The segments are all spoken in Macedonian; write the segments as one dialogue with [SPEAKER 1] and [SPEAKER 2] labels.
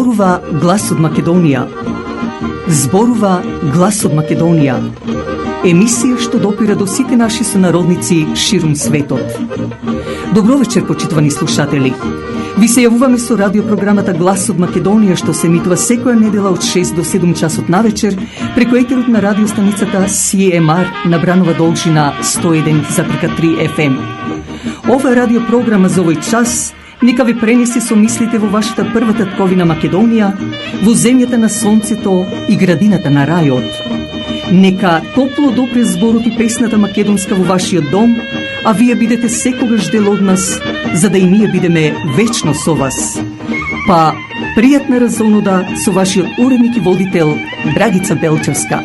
[SPEAKER 1] Зборува глас од Македонија. Зборува глас од Македонија. Емисија што допира до сите наши сонародници ширум светот. Добро вечер, почитувани слушатели. Ви се јавуваме со радиопрограмата Глас од Македонија, што се емитува секоја недела од 6 до 7 часот навечер преку етерот на радиостаницата CMR на Бранова должина 101,3 FM. Ова радиопрограма за овој час нека ви пренесе со мислите во вашата прва татковина Македонија, во земјата на сонцето и градината на рајот. Нека топло допре зборот и песната македонска во вашиот дом, а вие бидете секогаш дел од нас, за да и ние бидеме вечно со вас. Па, пријатна разонода со вашиот уредник и водител Драгица Белчевска.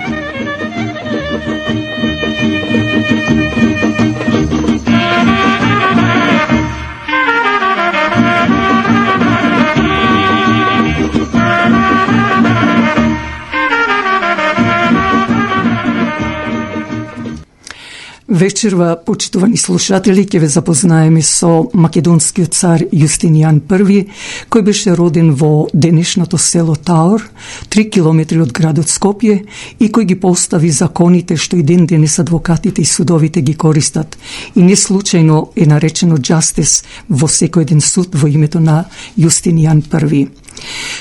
[SPEAKER 1] Вечерва, почитувани слушатели, ќе ве запознаеме со македонскиот цар Јустинијан I, кој беше роден во денешното село Таор, 3 километри од градот Скопје, и кој ги постави законите што и ден денес адвокатите и судовите ги користат. И не случајно е наречено justice во секој еден суд во името на Јустинијан I.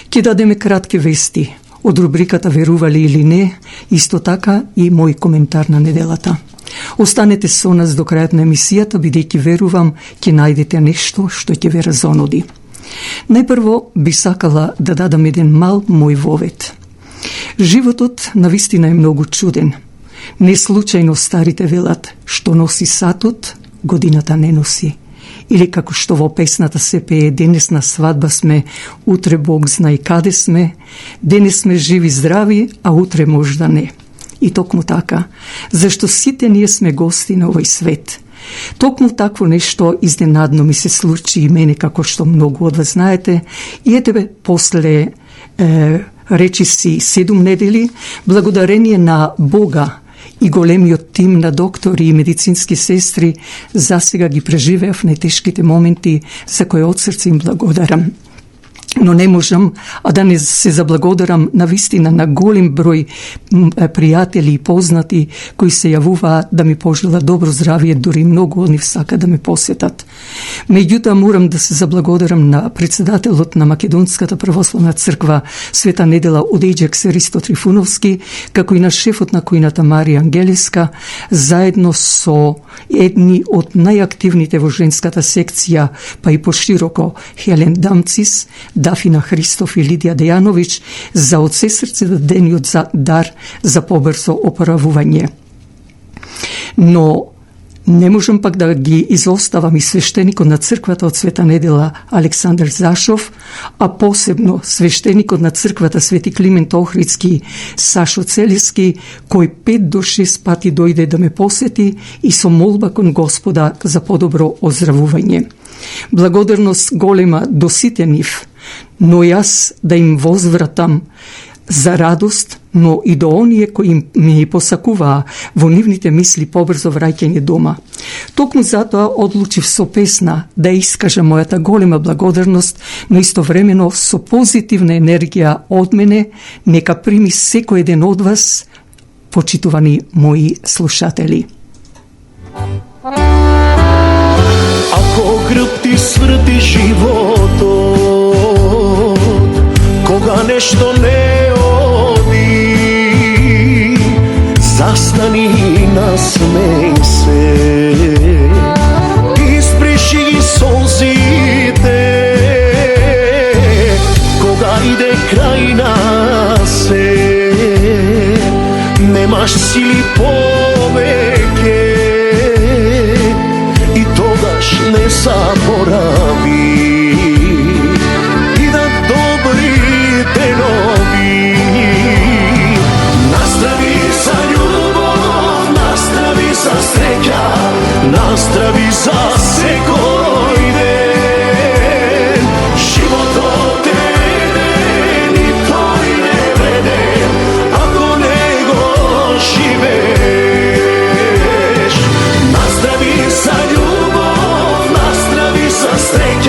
[SPEAKER 1] Ќе дадеме кратки вести од рубриката Верували или не, исто така и мој коментар на неделата. Останете со нас до крајот на емисијата, бидејќи верувам ќе најдете нешто што ќе ве разоноди. Најпрво би сакала да дадам еден мал мој вовет. Животот навистина е многу чуден. Не случајно старите велат, што носи сатот, годината не носи. Или како што во песната се пее, денес на свадба сме, утре Бог знае каде сме, денес сме живи здрави, а утре можда не. И токму така, зашто сите ние сме гости на овој свет. Токму такво нешто изненадно ми се случи и мене, како што многу од вас знаете, и ете после речиси 7 недели, благодарение на Бога и големиот тим на доктори и медицински сестри, засега ги преживеав најтешките моменти, за кои од срце им благодарам. Но не можам а да не се заблагодарам навистина на голем број пријатели и познати кои се јавуваа да ми пожелат добро здравје, дури многу од нив сака да ме посетат. Меѓутоа морам да се заблагодарам на председателот на Македонската православна црква Света недела Одејџак Ристо Трифуновски, како и на шефот на којната Марија Ангелеска, заедно со едни од најактивните во женската секција, па и пошироко Хелен Дамцис, Дафина Христоф и Лидија Дејановиќ, за од се срце дадениот дар за побрзо опоравување. Но не можам пак да ги изоставам и свештеникот на црквата од Света недела Александар Зашов, а посебно свештеникот на црквата Свети Климент Охридски Сашо Целиски, кој 5 до 6 пати дојде да ме посети и со молба кон Господа за подобро оздравување. Благодарност голема до сите нив, но јас да им возвратам за радост, но и до оние кои ми посакуваа во нивните мисли побрзо враќање дома. Токму затоа одлучив со песна да искажам мојата голема благодарност, но истовремено со позитивна енергија од мене, нека прими секој еден од вас, почитувани мои слушатели.
[SPEAKER 2] Ако грб ти сврти животот, кога нешто не оди, застани и насмеј се, исприши ги солзите, кога иде крај нас немаш сили повеќе, и тогаш не заборави и да добрите нови. Настрави за љубов, настрави за среќа, настрави за секој ден. Животот е еден и тој не вреден, ако не го живееш. Настрави за љубов, настрави за среќа,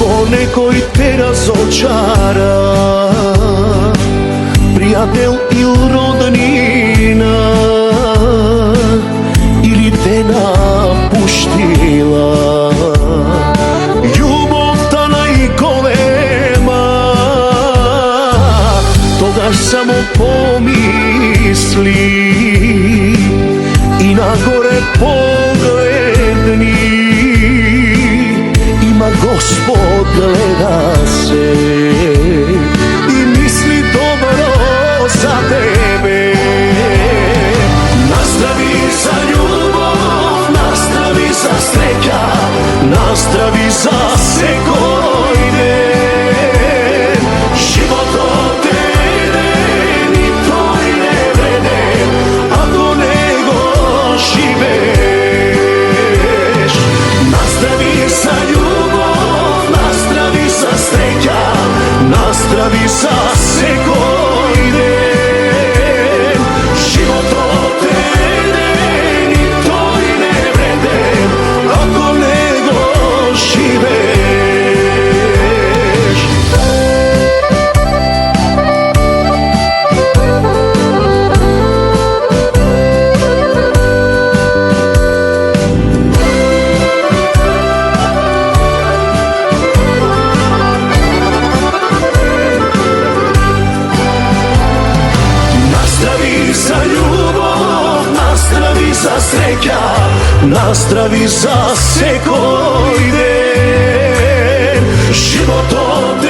[SPEAKER 2] Ако некој те разочара, пријател или роднина, или те напуштила, љубовта најголема, тогаш само помисли и нагоре погледни. Има Господ гледа се и мисли добро за тебе. Настрави за љубов, настрави за среќа, настрави за секој ден. Животот е еден и тој не вреден, ако не го живееш. Настрави за љубов, настрави за среќа, настрави за секој ден. Животот е еден и тој не вреден, ако не го живееш. Настрави за љубов, настрави за среќа, настрави за секој ден. Животот е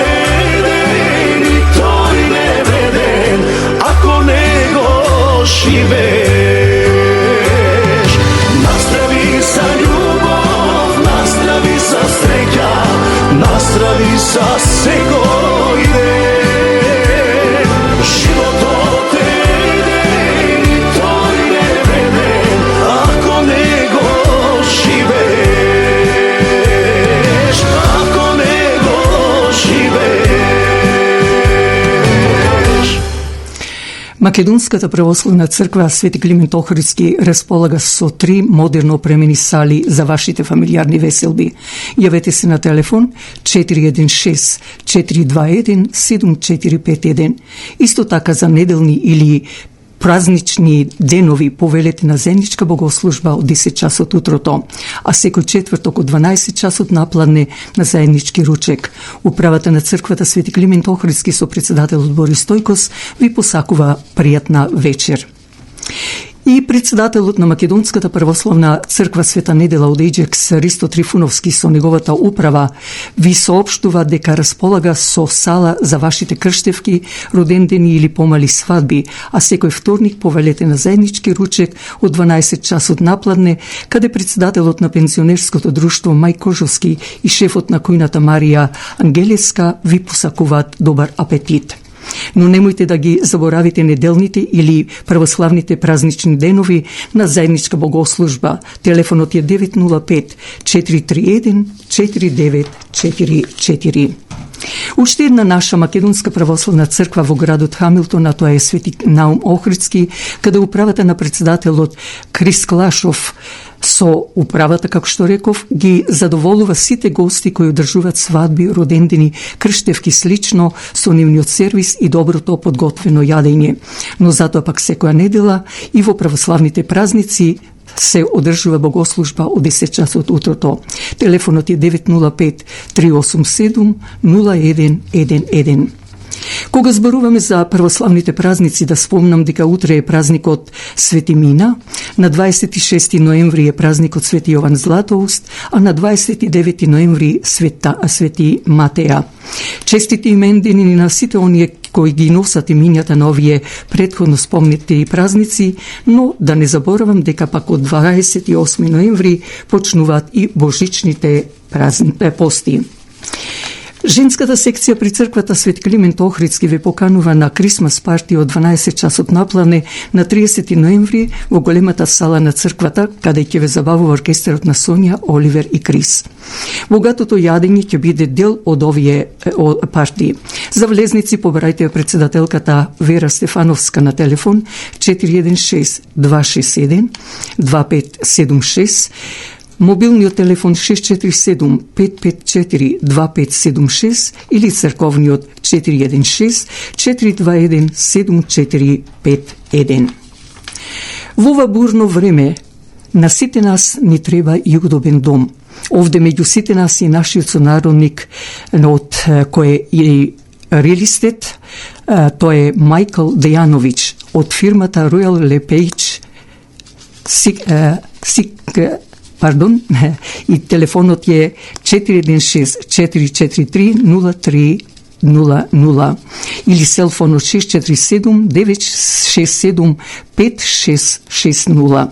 [SPEAKER 2] еден и тој не вреден, ако не го живееш. Настрави за љубов, настрави за среќа, настрави за секој ден. Животот е еден и тој не вреден, ако не го живееш, ако не го живееш.
[SPEAKER 1] Македонската православна црква Свети Климент Охридски располага со 3 модерно опремени сали за вашите фамилијарни веселби. Јавете се на телефон 416 421 7451. Исто така за неделни или празнични денови повелете на заедничка богослужба од 10 часот утрото, а секој четврток од 12 часот напладне на заеднички ручек. Управата на црквата Свети Климент Охридски со председателот Борис Стојкос ви посакува пријатна вечер. И председателот на Македонската православна црква Света Недела од Ејџекс Ристо Трифуновски со неговата управа ви соопштува дека располага со сала за вашите крштевки, родендени или помали свадби, а секој вторник повелете на заеднички ручек од 12 часот напладне, каде председателот на пензионерското друштво Мај Кожовски и шефот на кујната Марија Ангелеска ви посакуваат добар апетит. Но немојте да ги заборавите неделните или православните празнични денови на заедничка богослужба. Телефонот е 905 431 4944. Уште една наша македонска православна црква во градот Хамилтон, а тоа е Свети Наум Охридски, каде управата на председателот Крис Клашов со управата, како што реков, ги задоволува сите гости кои одржуваат свадби, родендени, крштевки слично со нивниот сервис и доброто подготвено јадење. Но затоа пак секоја недела и во православните празници се одржува богослужба од 10 часот утрото. Телефонот е 905 387 0111. Кога зборуваме за православните празници, да спомнам дека утре е празникот Свети Мина, на 26 ноември е празникот Свети Јован Златоуст, а на 29 ноември Свети Матеја. Честити имендени на сите оние кои ги носат имињата на овие претходно спомнети празници, но да не заборавам дека пак од 28 ноември почнуваат и божичните пости. Женската секција при црквата Свети Климент Охридски ве поканува на Крисмас парти од 12 часот напладне на 30 ноември во големата сала на црквата, каде ќе ве забавува оркестарот на Сонја, Оливер и Крис. Богатото јадење ќе биде дел од овие парти. За влезници побарајте председателката Вера Стефановска на телефон 416 267 2576. Мобилниот телефон 647-554-2576 или црковниот 416-421-7451. Во ова бурно време на сите нас ни треба и удобен дом. Овде меѓу сите нас и нашиот сонародник од кој е реалистет, тој е Мајкл Дејановиќ од фирмата Royal LePage и телефонот е 416-443-0300 или селфонот 647-967-5660.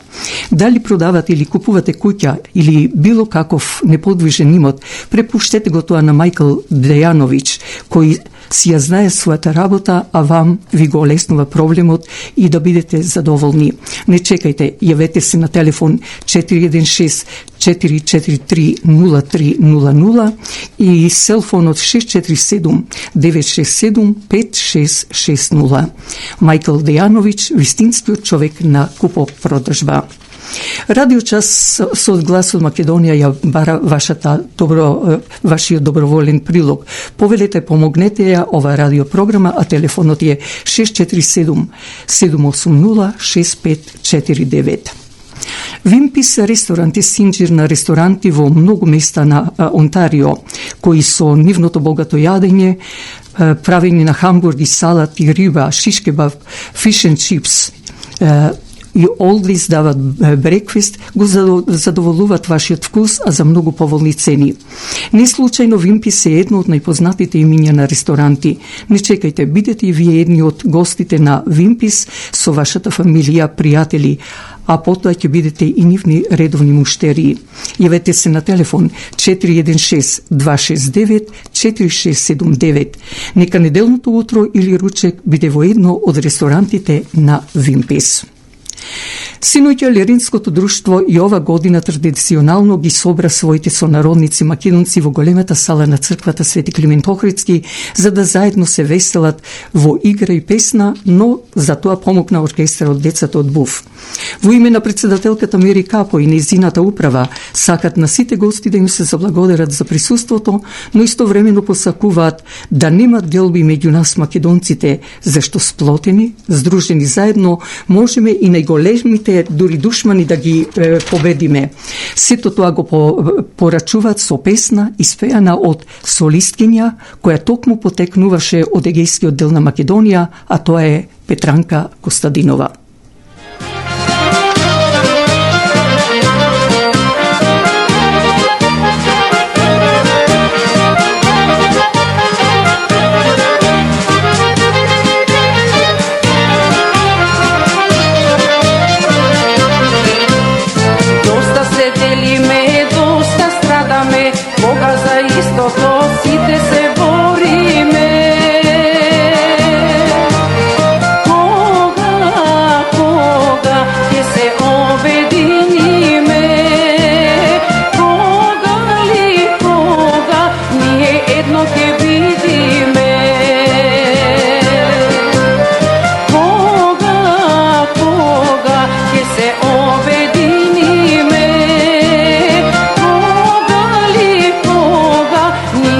[SPEAKER 1] Дали продавате или купувате куќа или било каков неподвижен имот, препуштете го тоа на Мајкл Дејановиќ, кој си ја знае својата работа, а вам ви го олеснува проблемот и да бидете задоволни. Не чекајте, јавете се на телефон 416-443-0300 и селфонот 647-967-5660. Мајкл Дејановиќ, вистинскиот човек на купопродажба. Радиочас со глас од Македонија ја бара вашиот доброволен прилог. Повелете, помогнете ја ова радиопрограма, а телефонот е 647-780-6549. Вимпис ресторант е синџир на ресторанти во многу места на Онтарио, кои со нивното богато јадење, правени на хамбурги, салат и риба, шишкебаб, фиш and чипс, и Олдис дават брекфест, го задоволуваат вашиот вкус, а за многу поволни цени. Не случајно Вимпис е едно од најпознатите имиња на ресторанти. Не чекајте, бидете и вие едни од гостите на Вимпис со вашата фамилија, пријатели, а потоа ќе бидете и нивни редовни муштерии. Јавете се на телефон 416-269-4679. Нека неделното утро или ручек биде во едно од ресторантите на Вимпис. Синоќа Леринското друштво и ова година традиционално ги собра своите сонародници македонци во големата сала на црквата Свети Климент Охридски, за да заедно се веселат во игра и песна, но за тоа помогна оркестарот Децата од Буф. Во име на председателката Мери Капо и нејзината управа, сакат на сите гости да им се заблагодарат за присуството, но истовремено посакуваат да нема делби меѓу нас македонците, зашто сплотени, здружени заедно, можеме и најголемите дури душмани да ги победиме. Сето тоа го порачуваат со песна испеана од солисткиња, која токму потекнуваше од егејскиот дел на Македонија, а тоа е Петранка Костадинова.
[SPEAKER 3] Ni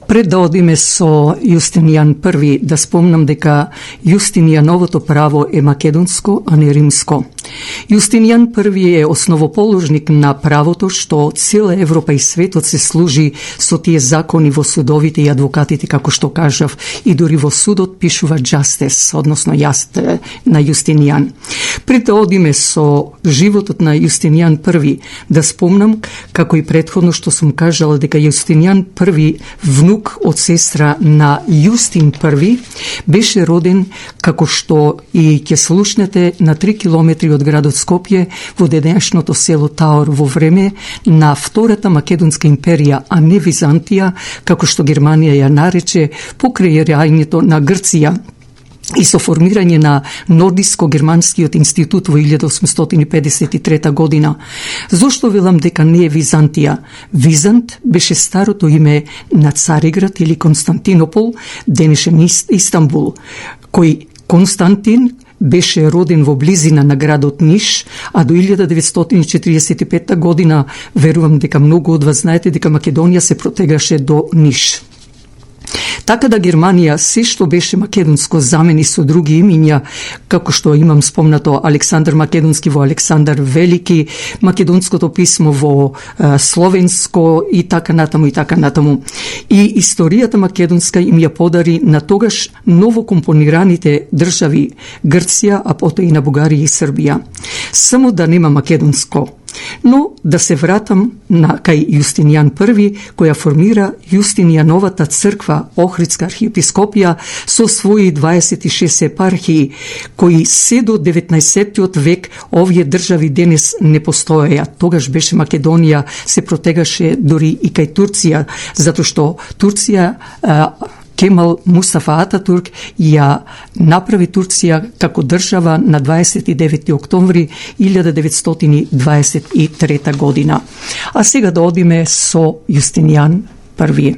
[SPEAKER 1] Пред да одиме со Јустинијан I, да спомнам дека Јустинијановото право е македонско, а не римско. Јустинијан I е основоположник на правото што цела Европа и светот се служи со тие закони во судовите и адвокатите, како што кажав, и дури во судот пишува justice, односно јаст на Јустинијан. Пред да одиме со животот на Јустинијан I, да спомнам, како и претходно што сум кажала, дека Јустинијан I, внук од сестра на Јустин I, беше роден, како што и ќе слушнете, на 3 километри од градот Скопје, во денешното село Таор, во време на Втората Македонска империја, а не Византија, како што Германија ја нарече, покрај раѓањето на Грција и со формирање на Нордиско-германскиот институт во 1853 година. Зошто велам дека не е Византија? Визант беше старото име на Цариград или Константинопол, денешен Истанбул, кој Константин беше роден во близина на градот Ниш, а до 1945 година, верувам дека многу од вас знаете дека Македонија се протегаше до Ниш. Така да Германија се што беше македонско замени со други имиња, како што имам спомнато Александар Македонски во Александар Велики, македонското писмо во словенско и така натаму и така натаму. И историјата македонска им ја подари на тогаш новокомпонираните држави Грција, а потоа и на Бугарија и Србија. Само да нема македонско. Но да се вратам кај Јустинијан I, која формира Јустинијановата црква, Охридска архиепископија, со своји 26 епархии, кои се до 19 век овие држави денес не постоеја. Тогаш беше Македонија, се протегаше дури и кај Турција, затоа што Турција Кемал Мустафа Ататурк ја направи Турција како држава на 29. октомври 1923 година. А сега да одиме со Јустинијан I.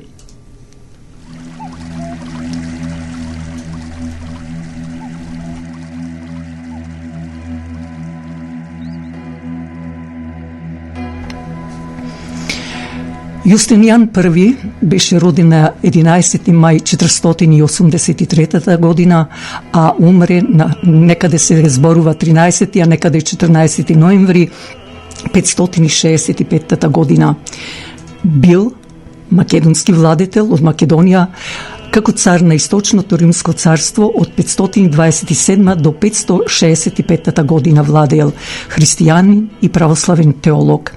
[SPEAKER 1] Јустинијан I беше роден на 11. мај 483 година, а умре некаде се зборува 13. а некаде 14. ноември 565 година. Бил македонски владетел од Македонија, како цар на Источното Римско царство од 527 до 565 година владеел, христијанин и православен теолог.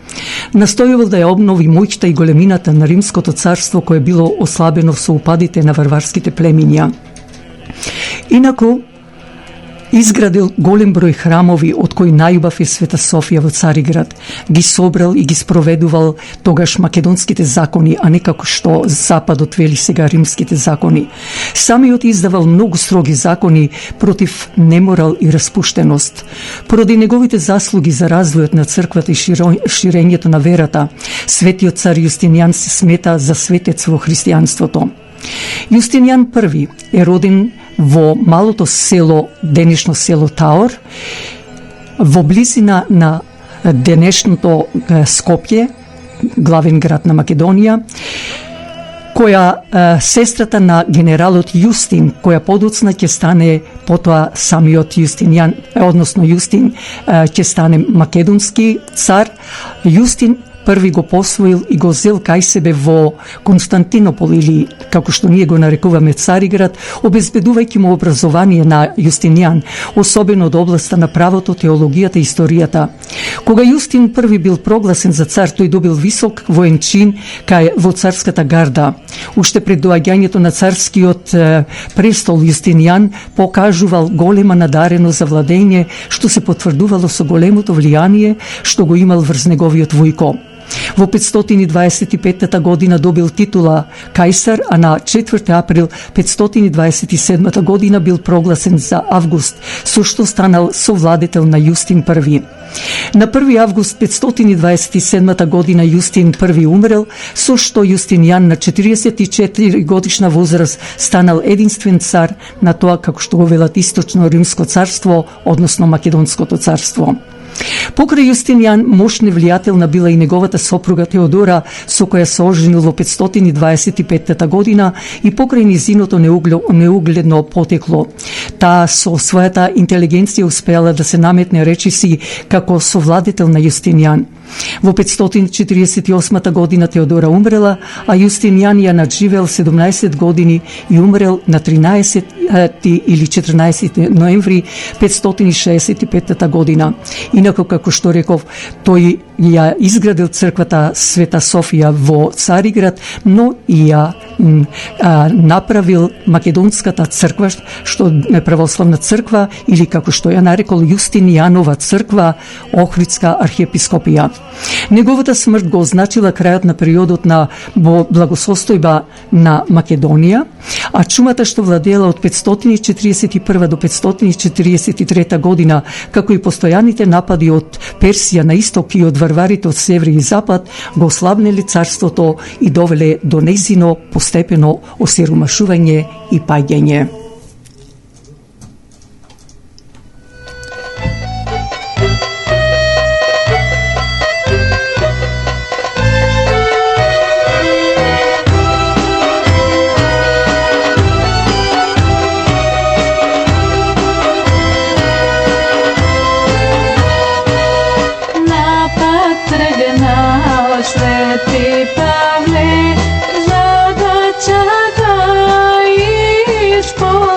[SPEAKER 1] Настојувал да ја обнови моќта и големината на Римското царство, кое било ослабено со упадите на варварските племиња. Инаку, изградил голем број храмови, од кои најубав е Света Софија во Цариград. Ги собрал и ги спроведувал тогаш македонските закони, а не како што Западот вели сега римските закони. Самиот издавал многу строги закони против неморал и распуштеност. Поради неговите заслуги за развојот на црквата и ширењето на верата, светиот цар Јустинијан се смета за светец во христијанството. Јустинијан I е роден во малото село, денешно село Таор, во близина на денешното Скопје, главен град на Македонија, која сестрата на генералот Јустин, која подоцна ќе стане потоа самиот Јустинијан, односно Јустин ќе стане македонски цар. Јустин први го посвоил и го зел кај себе во Константинопол, или како што ние го нарекуваме Цариград, обезбедувајќи му образование на Јустинијан, особено од областа на правото, теологијата и историјата. Кога Јустин I бил прогласен за цар, тој добил висок воен чин во царската гарда. Уште пред доаѓањето на царскиот престол, Јустинијан покажувал голема надареност за владење, што се потврдувало со големото влијание што го имал врз неговиот војко. Во 525 година добил титула кајсар, а на 4 април 527 година бил прогласен за Август, со што станал совладетел на Јустин I. На 1 август 527 година Јустин I умрел, со што Јустинијан на 44 годишна возраст станал единствен цар на тоа, како што го велат, Источно Римско царство, односно Македонското царство. Покрај Јустинијан, мощна влијателна била и неговата сопруга Теодора, со која се оженил во 525 година и покрај низиното неугледно потекло. Таа со својата интелигенција успеала да се наметне речиси како совладетел на Јустинијан. Во 548 година Теодора умрела, а Јустинијан ја надживел 17 години и умрел на 13 или 14 ноември 565 година. Инако, како што реков, тој ја изградил црквата Света Софија во Цариград, но и ја направил Македонската црква, што е православна црква, или како што ја нарекол Јустинијанова црква, Охридска архиепископија. Неговата смрт го означила крајот на периодот на благосостојба на Македонија, а чумата што владеела од 541 до 543 година, како и постојаните напади од Персија на исток и од варварите од север и запад, го слабнели царството и довеле до нејзино постепено осиромашување и паѓање.
[SPEAKER 3] Свети Павле, задача да исполни.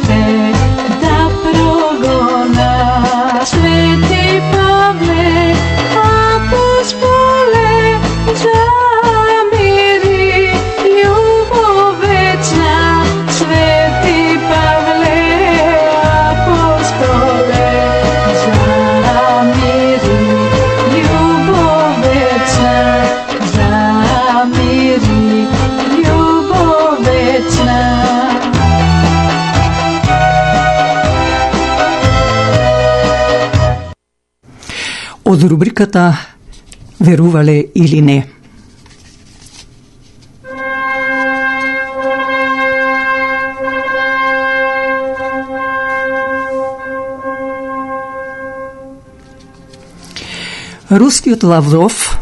[SPEAKER 3] те да прогона. Свети Павле, апостоле, замири љубов вечна. Свети Павле, апостоле, замири љубов вечна. Замири љубов вечна.
[SPEAKER 1] Од рубриката Верувале или не. Рускиот Лавров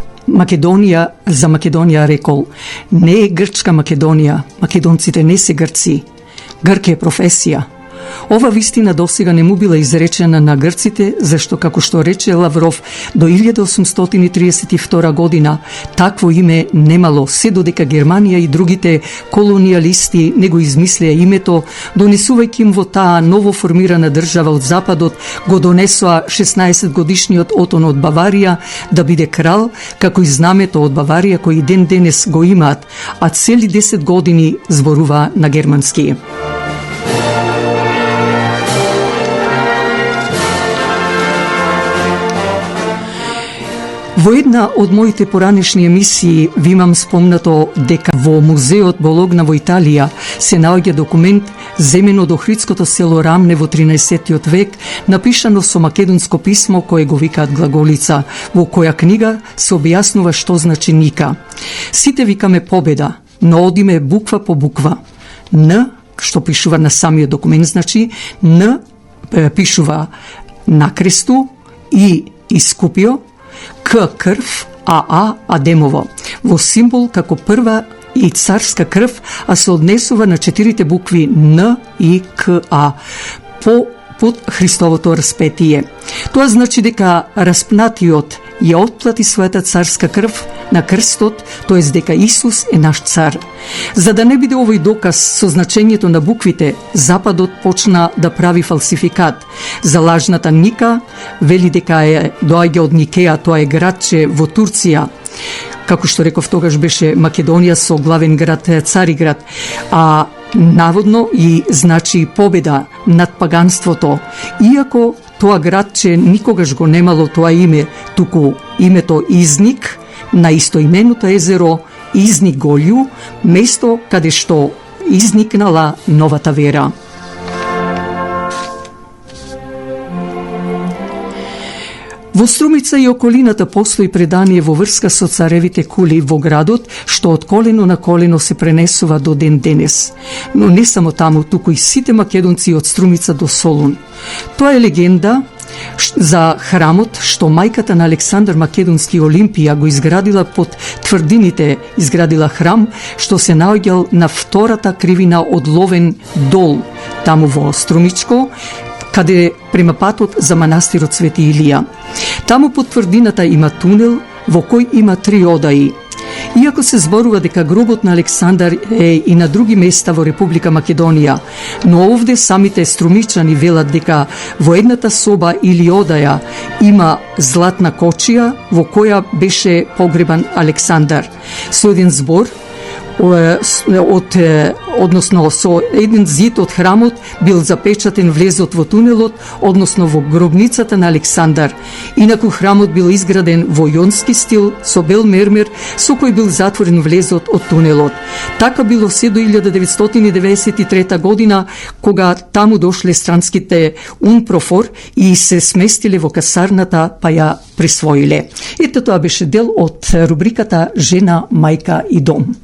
[SPEAKER 1] за Македонија рекол: не е грчка Македонија, македонците не се грци, грк е професија. Ова вистина досега не му била изречена на грците, зашто, како што рече Лавров, до 1832 година такво име немало, се додека Германија и другите колонијалисти не го измислеа името, донесувајќи им во таа новоформирана држава од Западот, го донесоа 16-годишниот Отон од Баварија да биде крал, како и знамето од Баварија кој ден денес го имаат, а цели 10 години зборува на германски. Во една од моите поранешни емисии ви имам спомнато дека во музеот Бологна во Италија се наоѓа документ земен од охридското село Рамне во 13 век, напишано со македонско писмо кое го викаат Глаголица, во која книга се објаснува што значи ника. Сите викаме победа, но одиме буква по буква. Н, што пишува на самиот документ, значи Н пишува на кресту, И Искупио, К крв, АА Адемово, во символ како прва и царска крв, а се однесува на 4 букви Н и КА под Христовото распетие. Тоа значи дека распнатиот ја отплати својата царска крв на крстот, тоест дека Исус е наш цар. За да не биде овој доказ со значењето на буквите, Западот почна да прави фалсификат. За лажната Ника вели дека доаѓа од Никеја, тоа е градче во Турција. Како што реков, тогаш беше Македонија со главен град Цариград, а наводно и значи победа над паганството. Иако тоа градче никогаш го немало тоа име, туку името Изник на истоименото езеро Изник Голју, место каде што изникнала новата вера. Во Струмица и околината постои предание во врска со царевите кули во градот, што од колено на колено се пренесува до ден денес. Но не само таму, туку и сите македонци од Струмица до Солун. Тоа е легенда за храмот што мајката на Александар Македонски Олимпија го изградила под тврдините, изградила храм што се наоѓал на втората кривина од Ловен дол, таму во Струмичко, каде према патот за манастирот Свети Илија. Таму под тврдината има тунел во кој има 3 одаи. Иако се зборува дека гробот на Александар е и на други места во Република Македонија, но овде самите струмичани велат дека во едната соба или одаја има златна кочија во која беше погребан Александар. Со еден збор, односно со еден зид од храмот бил запечатен влезот во тунелот, односно во гробницата на Александар. Инаку храмот бил изграден во јонски стил со бел мермер, со кој бил затворен влезот од тунелот. Така било се до 1993 година, кога таму дошле странските Унпрофор и се сместиле во касарната, па ја присвоиле. Ето тоа беше дел од рубриката Жена, мајка и дом.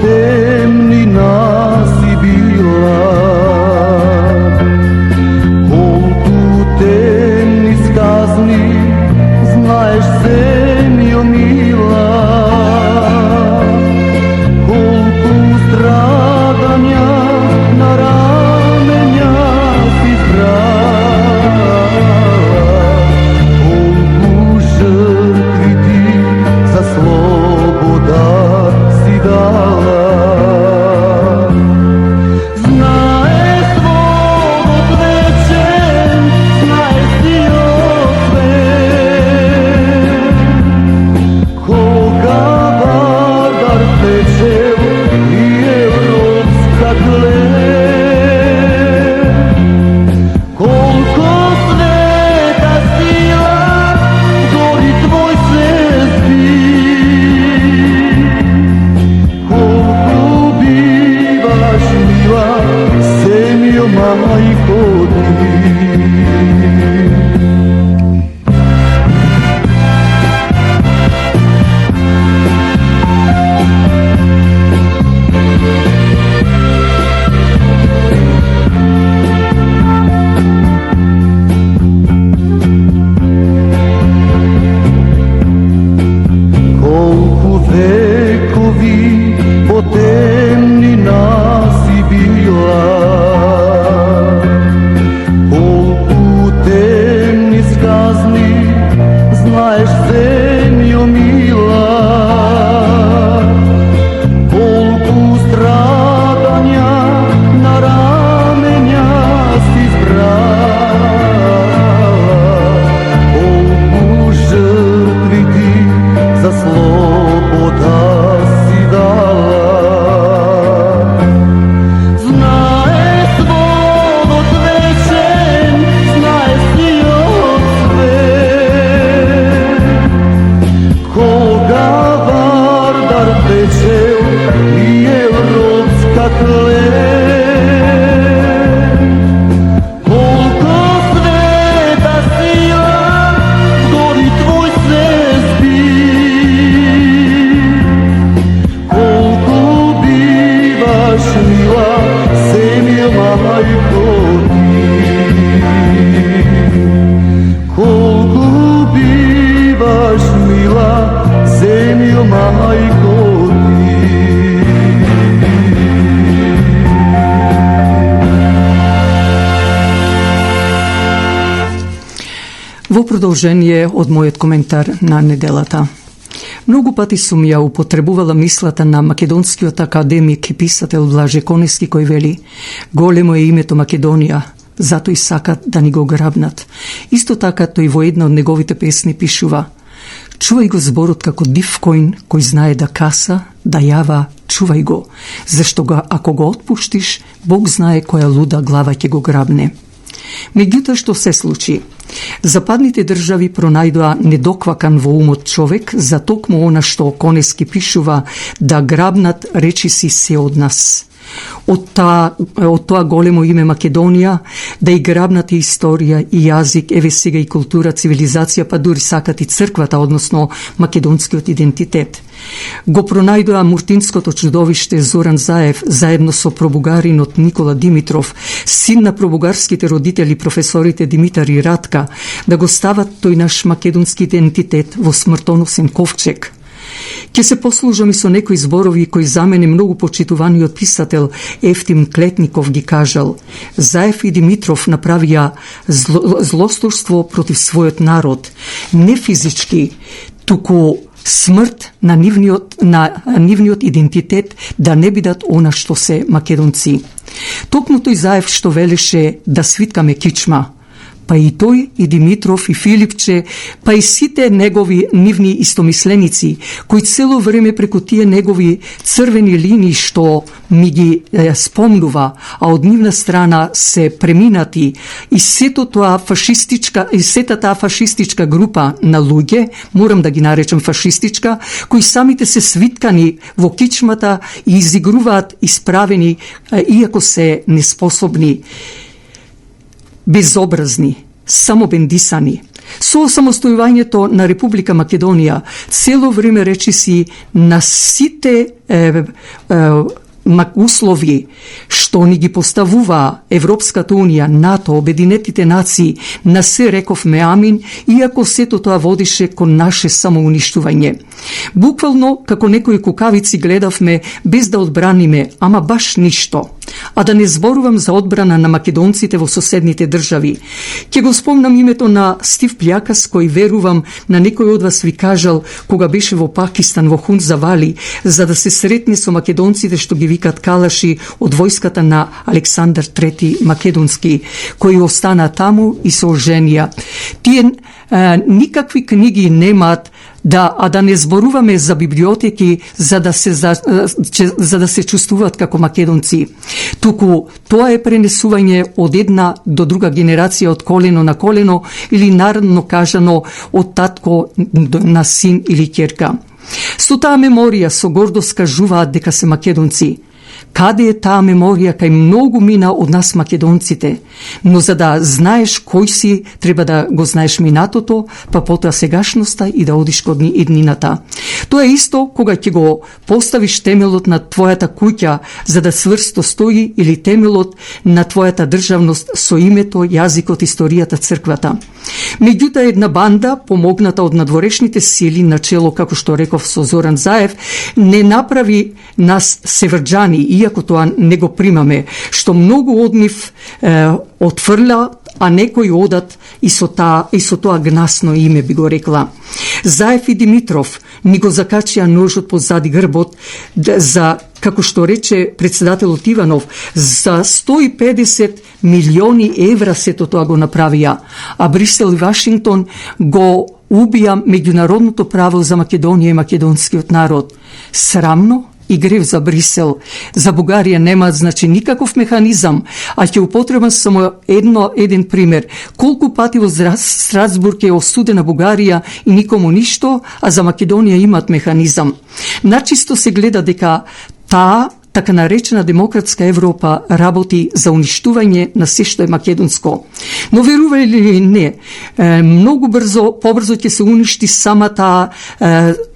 [SPEAKER 2] Темнина си била, колку темни сказни знаеш Колко света сила вдори твој звезди, колко биваш мила земја мајко ти, колко биваш мила земја мајко ти.
[SPEAKER 1] Во продолжение од мојот коментар на неделата. Многу пати сум ја употребувала мислата на македонскиот академик и писател Блаже Конески кој вели: големо е името Македонија, затоа и сакат да ни го грабнат. Исто така тој во една од неговите песни пишува: чувај го зборот како див којн кој знае да каса, да јава, чувај го, зашто ако го отпуштиш, Бог знае која луда глава ќе го грабне. Меѓутоа што се случи? Западните држави пронајдоа недоквакан во умот човек за токму она што Конески пишува, да грабнат речиси се од нас. Од тоа големо име Македонија, да и грабнат и историја, и јазик, еве сега и култура, цивилизација, па дури сакат и црквата, односно македонскиот идентитет. Го пронајдоа муртинското чудовиште Зоран Заев заедно со пробугаринот Никола Димитров, син на пробугарските родители професорите Димитар и Радка, да го стават тој наш македонски идентитет во смртоносен ковчег. Ке се послужам и со некои зборови кои за мене многу почитуваниот писател Ефтим Клетников ги кажал: Заев и Димитров направија злосторство против својот народ, не физички, туку смрт на нивниот идентитет да не бидат она што се македонци. Токму тој Заев што велеше да свиткаме кичма, па и тој, и Димитров, и Филипче, па и сите нивни истомисленици, кои цело време преку тие негови црвени линии што ми ги спомнува, а од нивна страна се преминати, и сета таа фашистичка група на луѓе, морам да ги наречам фашистичка, кои самите се свиткани во кичмата и изигруваат исправени, иако се неспособни, безобразни, самобендисани. Со самостојувањето на Република Македонија, цело време речиси на сите услови што ни ги поставува Европската Унија, НАТО, Обединетите нации, на се рековме амин, иако сето тоа водише кон наше самоуништување. Буквално, како некои кукавици гледавме без да одбраниме, ама баш ништо. А да не зборувам за одбрана на македонците во соседните држави. Ќе го спомнам името на Стив Плјакас, кој верувам на некој од вас ви кажал кога беше во Пакистан, во Хунза Вали, за да се сретне со македонците што ги викат калаши од војската на Александар III Македонски, кои остана таму и се оженија. Тие никакви книги немаат, а да не зборуваме за библиотеки за да се чувствуваат како македонци. Туку тоа е пренесување од една до друга генерација, од колено на колено, или народно кажано од татко на син или ќерка. Со таа меморија со гордост кажуваат дека се македонци. Каде е таа меморија кај многу мина од нас македонците? Но за да знаеш кој си, треба да го знаеш минатото, па потоа сегашноста и да одиш кон иднината. Тоа е исто кога ќе го поставиш темелот на твојата куќа за да цврсто стои, или темелот на твојата државност со името, јазикот, историјата, црквата. Меѓутоа една банда, помогната од надворешните сили, начело, како што реков, со Зоран Заев, не направи нас севрџани, иако тоа не го примаме, што многу од нив отфрля, а некои одат и со тоа гнасно име, би го рекла. Заев и Димитров ни го закачија ножот позади грбот, за, како што рече председателот Иванов, за 150 милиони евра сето тоа го направија, а Брисел и Вашингтон го убија меѓународното право за Македонија и македонскиот народ. Срамно и грев за Брисел. За Бугарија нема, значи, никаков механизам, а ќе употребам само еден пример. Колку пати во Страсбург е осудена Бугарија и никому ништо, а за Македонија имат механизам. Начисто се гледа дека така наречена демократска Европа работи за уништување на се што е македонско. Но верувај ли не, многу брзо, побрзо ќе се уништи самата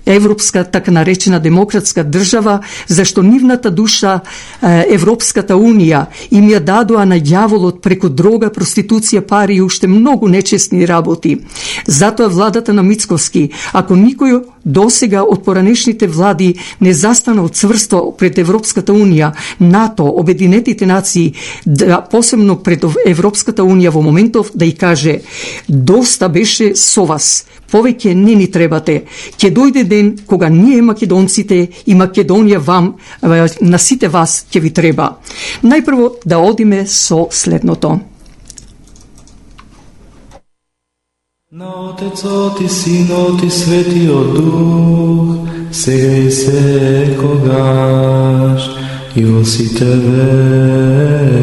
[SPEAKER 1] европска, така наречена демократска држава, зашто нивната душа, Европската Унија, им ја дадоа на ѓаволот преку дрога, проституција, пари и уште многу нечесни работи. Затоа владата на Мицковски, ако никој досега од поранешните влади не застанал цврсто пред Европската Унија, НАТО, Обединетите нации, посебно пред Европската Унија во моментов да ја каже: доста беше со вас, повеќе не ни требате. Ќе дојде ден кога ние македонците и Македонија вам, на сите вас ќе ви треба. Најпрво да одиме со следното.
[SPEAKER 2] На Отецот и Синот и Светиот Дух, сега и секогаш и во сите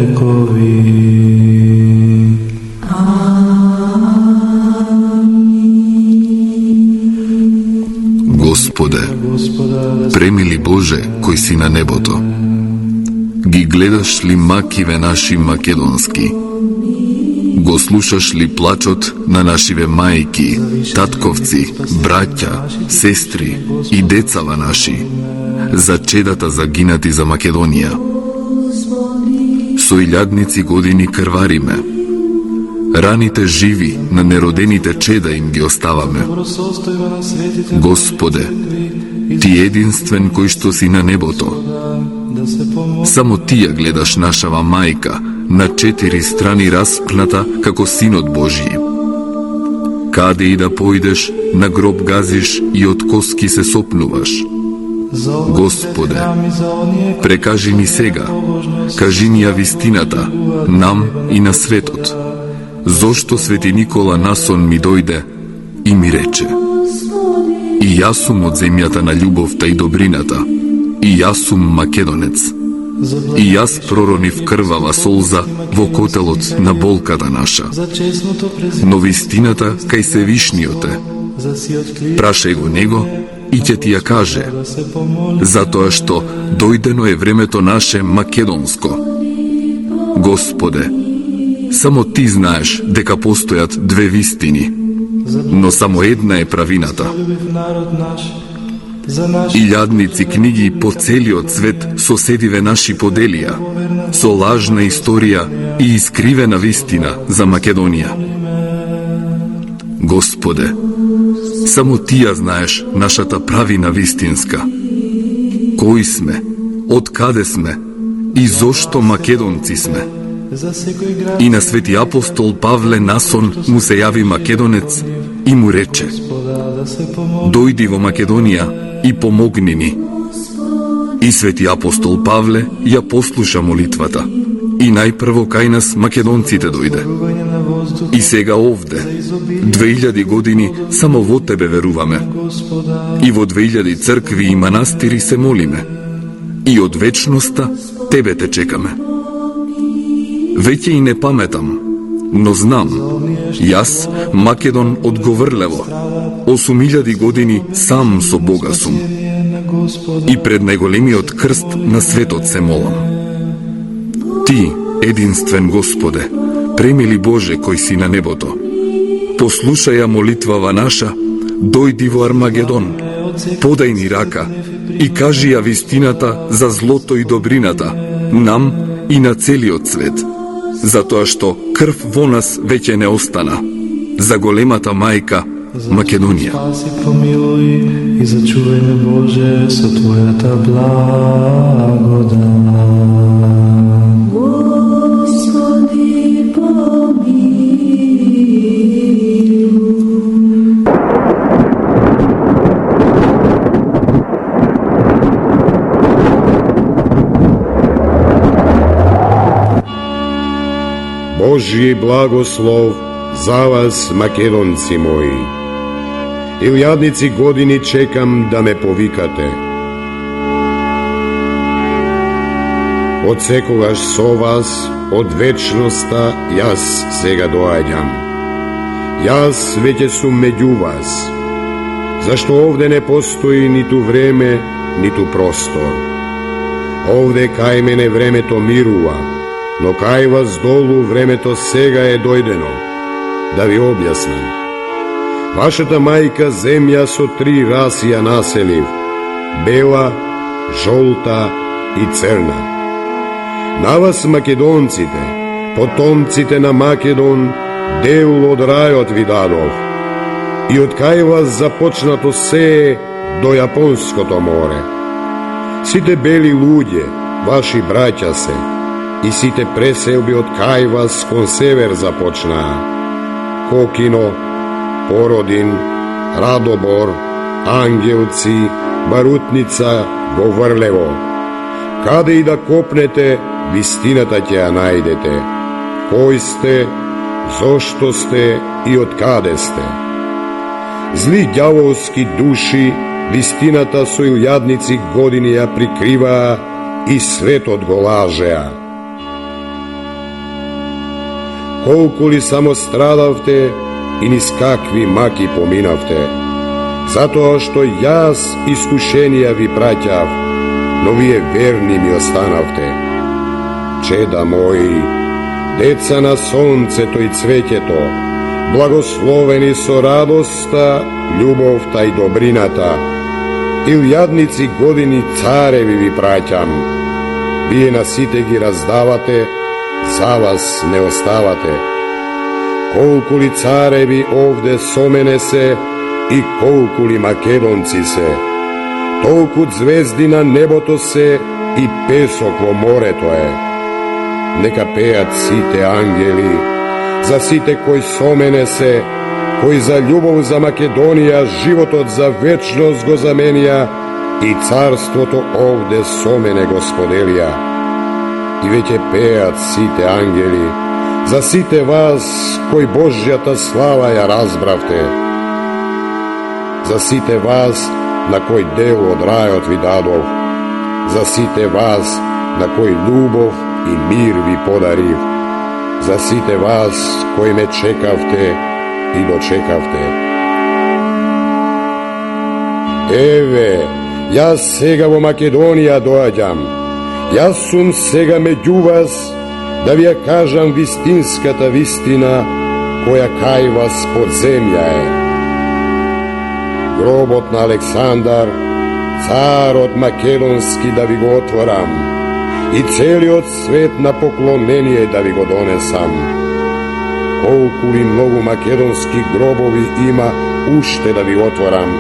[SPEAKER 2] векови.
[SPEAKER 4] Господе, премили Боже, кој си на небото, ги гледаш ли макиве наши македонски? Го слушаш ли плачот на нашиве мајки, татковци, браќа, сестри и децава наши, за чедата загинати за Македонија? Со илјадници години крвариме, раните живи на неродените чеда им ги оставаме. Господе, Ти единствен кој што си на небото, само Ти ја гледаш нашава мајка, на 4 страни распната како Синот Божји. Каде и да појдеш, на гроб газиш и од коски се сопнуваш. Господе, прекажи ни сега, кажи ни ја вистината, нам и на светот. Зошто Свети Никола насон ми дојде и ми рече: и јас сум од земјата на љубовта и добрината, и јас сум македонец. И јас проронив крвава солза во котелот на болката наша. Но вистината кај Севишниот е. Прашај го него и ќе ти ја каже, затоа што дојдено е времето наше македонско. Господе, само Ти знаеш дека постојат две вистини, но само една е правината. Илјадници книги по целиот свет соседиве наши поделија, со лажна историја и искривена вистина за Македонија. Господе, само Ти ја знаеш нашата правина вистинска. Кои сме, од каде сме и зошто македонци сме. И на Свети апостол Павле насон му се јави македонец и му рече: дојди во Македонија и помогни ни. И Свети апостол Павле ја послуша молитвата и најпрво кај нас македонците дојде. И сега овде, 2000 години, само во Тебе веруваме. И во 2000 цркви и манастири се молиме. И од вечноста Тебе те чекаме. Веќе и не паметам, но знам, јас, Македон од Говрлево, 8000 години сам со Бога сум. И пред најголемиот крст на светот се молам. Ти, единствен Господе, премили Боже кој си на небото, послушај ја молитвава наша, дојди во Армагедон, подај ни рака и кажи ја вистината за злото и добрината, нам и на целиот свет, затоа што крв во нас веќе не остана, за големата мајка Македонија.
[SPEAKER 2] Спаси, помилуј и зачувај ме, Боже, со Твојата благодат.
[SPEAKER 3] Господи,
[SPEAKER 5] Божји благослов за вас, македонци мои. Илјадници години чекам да ме повикате. Од секогаш со вас, од вечноста, јас сега доаѓам. Јас веќе сум меѓу вас, зашто овде не постои ниту време, ниту простор. Овде кај мене времето мирува, но кај вас долу времето сега е дојдено. Да ви објаснам. Вашата мајка земја со 3 раси ја населив: бела, жолта и црна. На вас македонците, потомците на Македон, дел од рајот ви дадов, и од кај вас започнато се до Јапонското море. Сите бели луѓе, ваши браќа се, и сите преселби од кај вас кон север започнаа: Кокино, Породин, Радобор, Ангелци, Барутница, Говрлево. Каде и да копнете, вистината ќе ја најдете. Кој сте, зошто сте и од каде сте. Зли ѓаволски души вистината со илјадници години ја прикриваа и светот го лажеа. Колку ли само страдавте и низ какви маки поминавте, затоа што јас искушенија ви праќав, но вие верни ми останавте. Чеда мои, деца на сонцето и цвеќето, благословени со радоста, љубовта и добрината, илјадници години цареви ви праќам. Вие на сите ги раздавате, за вас не оставате. Колку ли цареви овде со мене се и колку ли македонци се, толку звезди на небото се и песок во морето е. Нека пеат сите ангели за сите кои со мене се, кои за љубов за Македонија животот за вечност го заменија и царството овде со мене го споделија. И веќе пеат сите ангели за сите вас кои Божјата слава ја разбравте, за сите вас на кој дел од рајот ви дадов, за сите вас на кој љубов и мир ви подарив, за сите вас кои ме чекавте и дочекавте. Еве, јас сега во Македонија доаѓам. Јас сум сега меѓу вас да ви ја кажам вистинската вистина која кај вас под земја е. Гробот на Александар, царот македонски, да ви го отворам и целиот свет на поклонение да ви го донесам. Колку ли многу македонски гробови има уште да ви отворам,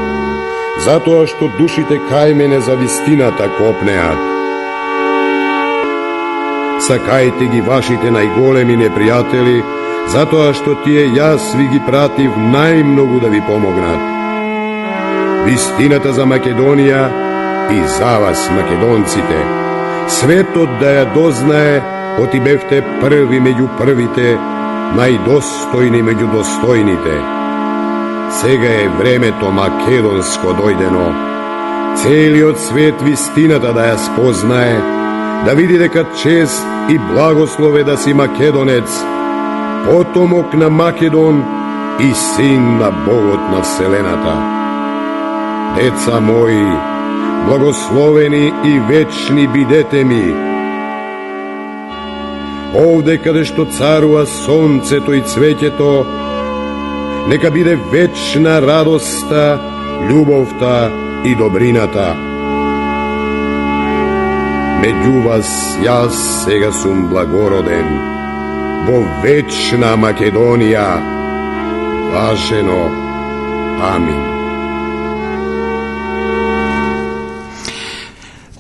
[SPEAKER 5] затоа што душите кај мене за вистината копнеат. Сакајте ги вашите најголеми непријатели, затоа што тие јас ви ги пратив најмногу да ви помогнат. Вистината за Македонија и за вас, македонците, светот да ја дознае, оти бевте први меѓу првите, најдостојни меѓу достојните. Сега е времето македонско дојдено. Целиот свет вистината да ја спознае, да види дека чест и благослове да си македонец, потомок на Македон и син на Богот на Вселената. Деца мои, благословени и вечни бидете ми. Овде каде што царува сонцето и цвеќето, нека биде вечна радоста, љубовта и добрината. Меѓу вас јас сега сум благороден, во вечна Македонија. Блажено. Амин.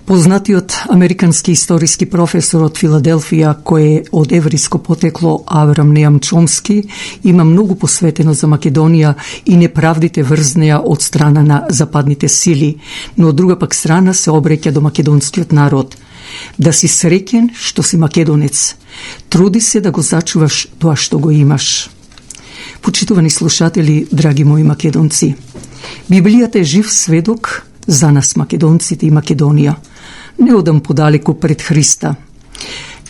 [SPEAKER 1] Познатиот американски историски професор од Филаделфија, кој е од евриско потекло, Аврам Неам Чомски, има многу посветено за Македонија и неправдите врз неа од страна на западните сили, но од друга пак страна се обреќа до македонскиот народ. Да си среќен што си македонец. Труди се да го зачуваш тоа што го имаш. Почитувани слушатели, драги мои македонци, Библијата е жив сведок за нас македонците и Македонија. Не одам подалеку пред Христа.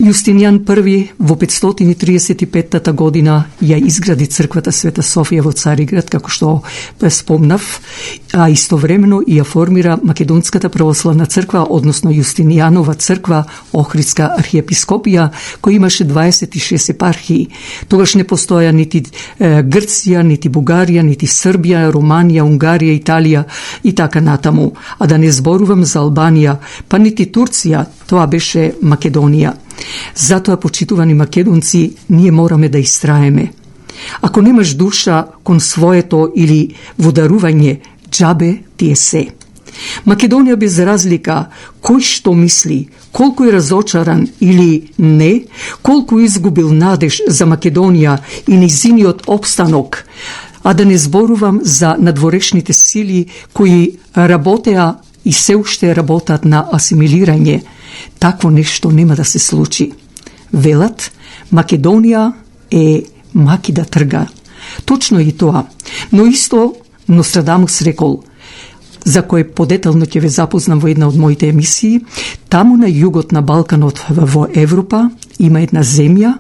[SPEAKER 1] Јустинијан I во 535 година ја изгради црквата Света Софија во Цариград, како што спомнав, а истовремено и ја формира Македонската православна црква, односно Јустинијанова црква, Охридска архиепископија, која имаше 26 епархии. Тогаш не постоја нити Грција, нити Бугарија, нити Србија, Романија, Унгарија, Италија и така натаму. А да не зборувам за Албанија, па нити Турција, тоа беше Македонија. Затоа, почитувани македонци, ние мораме да истраеме. Ако немаш душа кон своето или во дарување, џабе ти е се. Македонија, без разлика кој што мисли, колку е разочаран или не, колку изгубил надеж за Македонија и низиниот опстанок, а да не зборувам за надворешните сили кои работеа и се уште работат на асимилирање, такво нешто нема да се случи. Велат, Македонија е маки да трга. Точно и тоа. Но исто Нострадамус рекол, за кој подетелно ќе ве запознам во една од моите емисии, таму на југот на Балканот во Европа има една земја,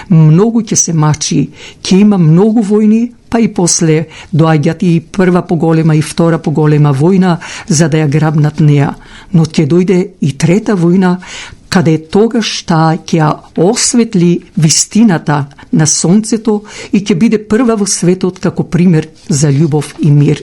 [SPEAKER 1] многу ќе се мачи, ќе има многу војни, па и после доаѓат и прва поголема и втора поголема војна за да ја грабнат неа. Но ќе дојде и трета војна, каде тогаш таа ќе ја осветли вистината на сонцето и ќе биде прва во светот како пример за љубов и мир.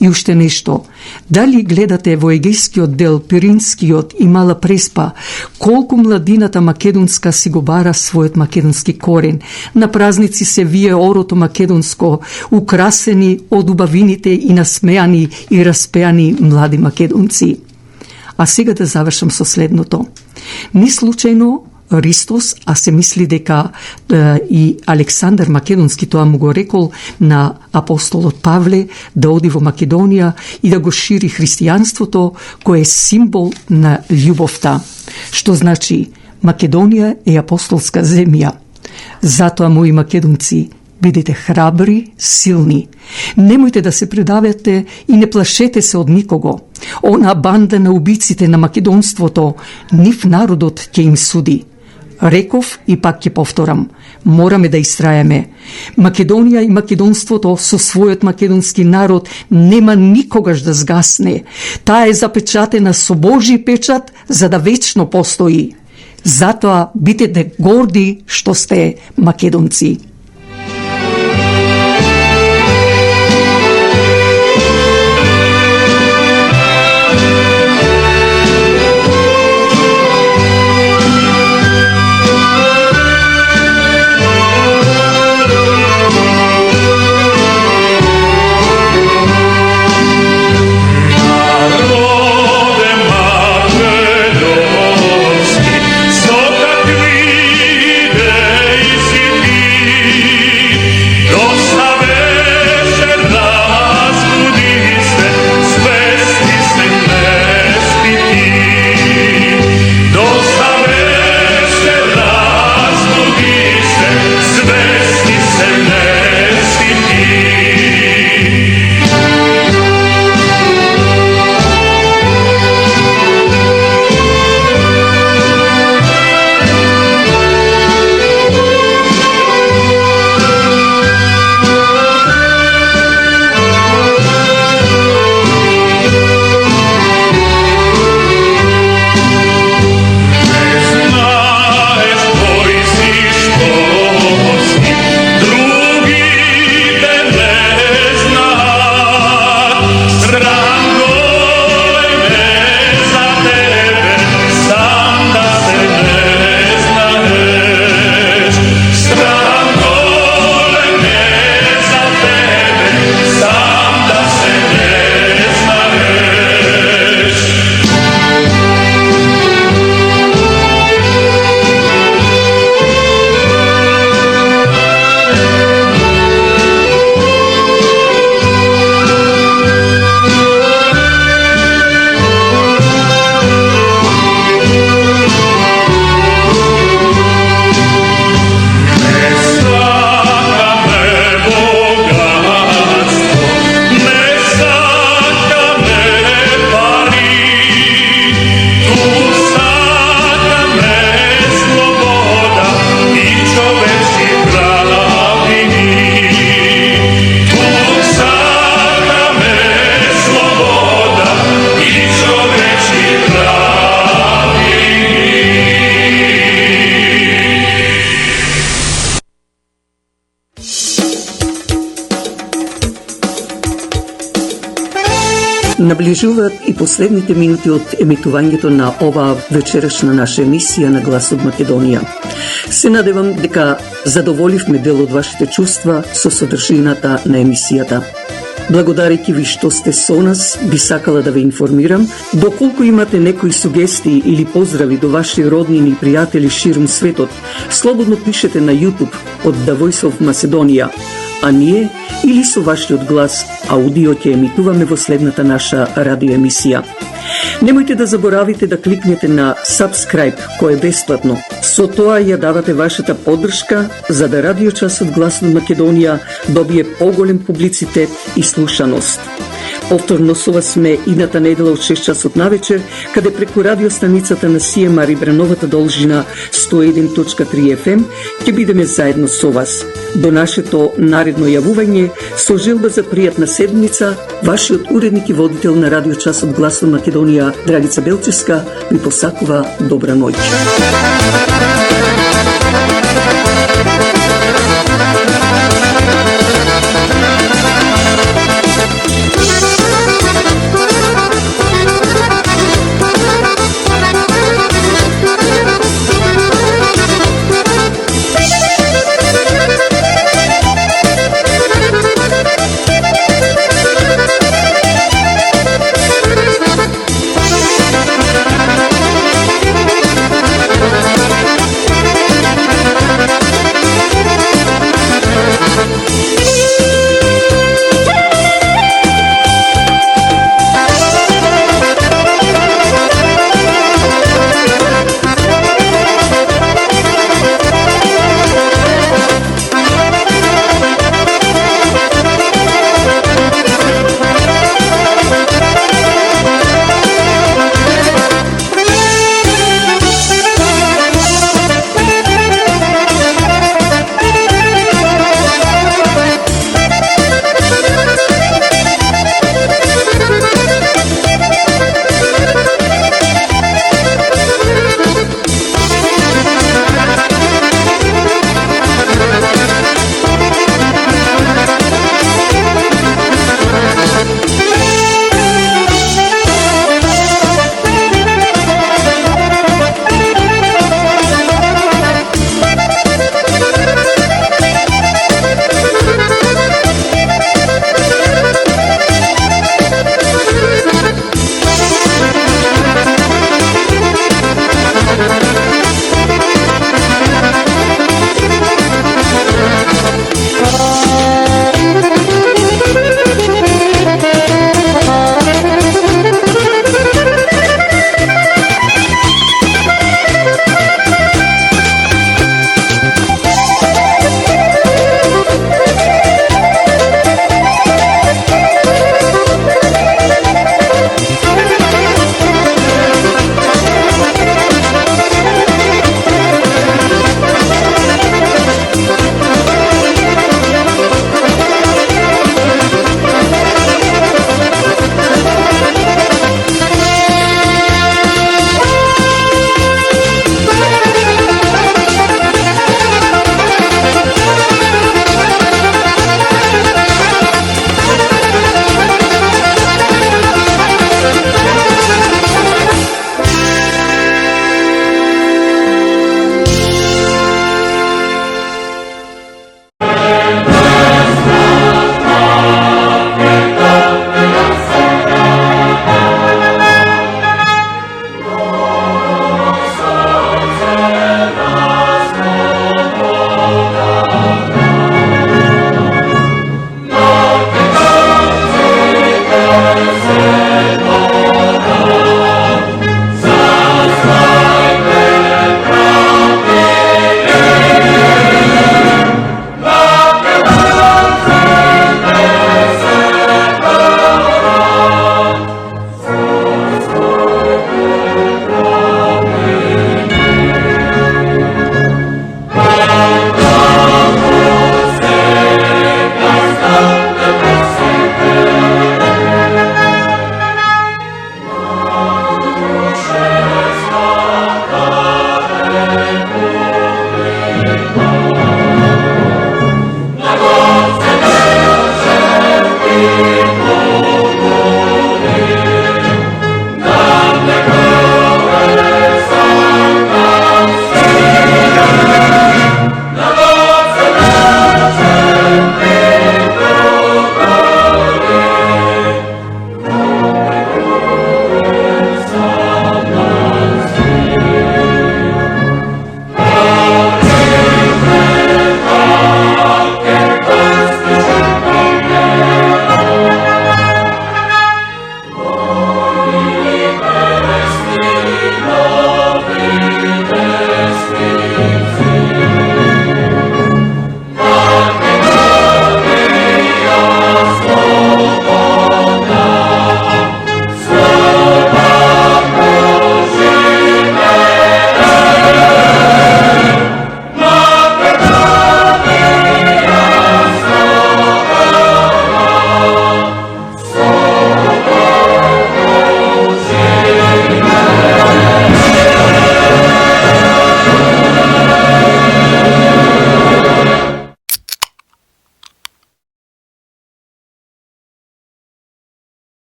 [SPEAKER 1] И уште нешто, дали гледате во егејскиот дел, Пиринскиот и Мала Преспа, колку младината македонска си го бара својот македонски корен. На празници се вие орото македонско, украсени од убавините и насмеани и распеани млади македонци. А сега да завршам со следното. Ни случајно Ристос, а се мисли дека и Александар Македонски тоа му го рекол на апостолот Павле да оди во Македонија и да го шири христијанството, кој е символ на љубовта. Што значи Македонија е апостолска земја. Затоа, мои македонци, бидете храбри, силни. Немојте да се предавате и не плашете се од никого. Она банда на убиците на македонството, нив народот ќе им суди. Реков и пак ќе повторам, мораме да истраеме. Македонија и македонството со својот македонски народ нема никогаш да згасне. Таа е запечатена со Божи печат за да вечно постои. Затоа бидете горди што сте македонци.
[SPEAKER 6] So kakvi idei si ti
[SPEAKER 1] Наближуваат и последните минути од емитувањето на оваа вечерашна наша емисија на Глас од Македонија. Се надевам дека задоволивме дел од вашите чувства со содржината на емисијата. Благодарејќи ви што сте со нас, би сакала да ве информирам, доколку имате некои сугестии или поздрави до ваши роднини и пријатели ширум светот, слободно пишете на YouTube од The Voice of Macedonia, а ние или со вашиот глас аудио ќе емитуваме во следната наша радиоемисија. Немојте да заборавите да кликнете на Subscribe, кој е бесплатно. Со тоа ја давате вашата поддршка за да радиочасот Глас од Македонија добие поголем публицитет и слушаност. Повторно со вас сме идната недела од 6 часот навечер, каде преку радиостаницата на CMR и Брановата должина 101.3 FM ќе бидеме заедно со вас. До нашето наредно јавување, со желба за пријатна седмица, вашиот уредник и водител на радиочасот Глас од Македонија, Драгица Белчевска, ви посакува добра ноќ.